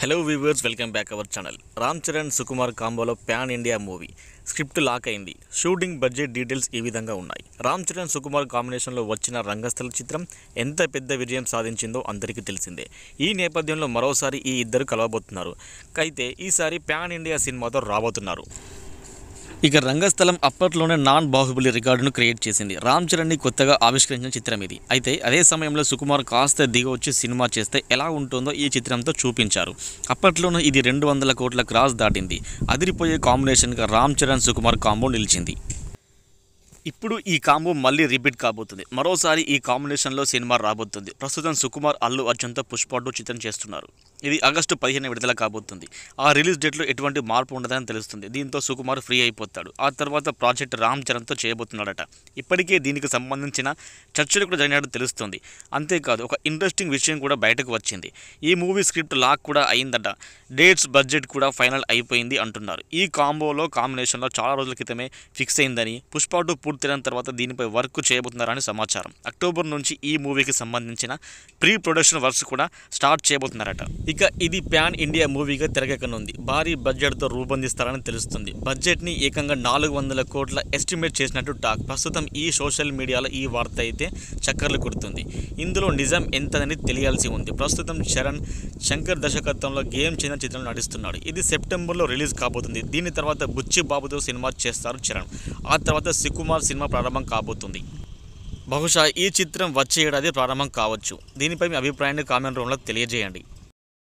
Hello viewers, welcome back our channel. Ram Charan Sukumar కాంబోలో pan India movie script lock అయింది. Shooting budget details ఈ విధంగా ఉన్నాయి. రామ్ చరణ్ సుకుమార్ కాంబినేషన్లో వచ్చిన రంగస్థల చిత్రం ఎంత పెద్ద విజయం సాధించిందో అందరికీ తెలిసిందే. ఈ నేపథ్యంలో మరోసారి ఈ ఇద్దరు కలవబోతున్నారు. అయితే ఈసారి ప్యాన్ ఇండియా సినిమాతో రాబోతున్నారు. ఇక రంగస్థలం అప్పట్లోనే నాన్ బాహుబలి రికార్డును క్రియేట్ చేసింది. రామ్ చరణ్ని కొత్తగా ఆవిష్కరించిన చిత్రం ఇది. అయితే అదే సమయంలో సుకుమార్ కాస్త దిగవచ్చి సినిమా చేస్తే ఎలా ఉంటుందో ఈ చిత్రంతో చూపించారు. అప్పట్లోనే ఇది 200 కోట్ల క్రాస్ దాటింది. అదిరిపోయే కాంబినేషన్గా రామ్ చరణ్ సుకుమార్ కాంబో నిలిచింది. ఇప్పుడు ఈ కాంబో మళ్ళీ రిపీట్ కాబోతుంది. మరోసారి ఈ కాంబినేషన్లో సినిమా రాబోతుంది. ప్రస్తుతం సుకుమార్ అల్లు అర్జున్తో పుష్ప 2 చిత్రం చేస్తున్నారు. ఇది ఆగస్టు 15 విడుదల కాబోతుంది. ఆ రిలీజ్ డేట్లో ఎటువంటి మార్పు ఉండదని తెలుస్తుంది. దీంతో సుకుమార్ ఫ్రీ అయిపోతాడు. ఆ తర్వాత ప్రాజెక్ట్ రామ్ చరణ్తో చేయబోతున్నాడట. ఇప్పటికే దీనికి సంబంధించిన చర్చలు కూడా జరిగినట్టు తెలుస్తుంది. అంతేకాదు ఒక ఇంట్రెస్టింగ్ విషయం కూడా బయటకు వచ్చింది. ఈ మూవీ స్క్రిప్ట్ లాక్ కూడా అయిందట. డేట్స్, బడ్జెట్ కూడా ఫైనల్ అయిపోయింది అంటున్నారు. ఈ కాంబినేషన్లో చాలా రోజుల క్రితమే ఫిక్స్ అయిందని, పుష్ప 2 పూర్తయిన తర్వాత దీనిపై వర్క్ చేయబోతున్నారని సమాచారం. అక్టోబర్ నుంచి ఈ మూవీకి సంబంధించిన ప్రీ ప్రొడక్షన్ వర్క్స్ కూడా స్టార్ట్ చేయబోతున్నారట. ఇక ఇది ప్యాన్ ఇండియా మూవీగా తెరకెక్కనుంది. భారీ బడ్జెట్తో రూపొందిస్తారని తెలుస్తుంది. బడ్జెట్ని ఏకంగా 400 కోట్ల ఎస్టిమేట్ చేసినట్టు టాక్. ప్రస్తుతం ఈ సోషల్ మీడియాలో ఈ వార్త అయితే చక్కర్లు కొడుతుంది. ఇందులో నిజం ఎంతదని తెలియాల్సి ఉంది. ప్రస్తుతం చరణ్ శంకర్ దర్శకత్వంలో గేమ్ చేంజర్ చిత్రంలో నటిస్తున్నాడు. ఇది సెప్టెంబర్లో రిలీజ్ కాబోతుంది. దీని తర్వాత బుచ్చి బాబుతో సినిమా చేస్తారు చరణ్. ఆ తర్వాత సుకుమార్ సినిమా ప్రారంభం కాబోతుంది. బహుశా ఈ చిత్రం వచ్చే ఏడాది ప్రారంభం కావచ్చు. దీనిపై మీ అభిప్రాయాన్ని కామెంట్ రూమ్లో తెలియజేయండి.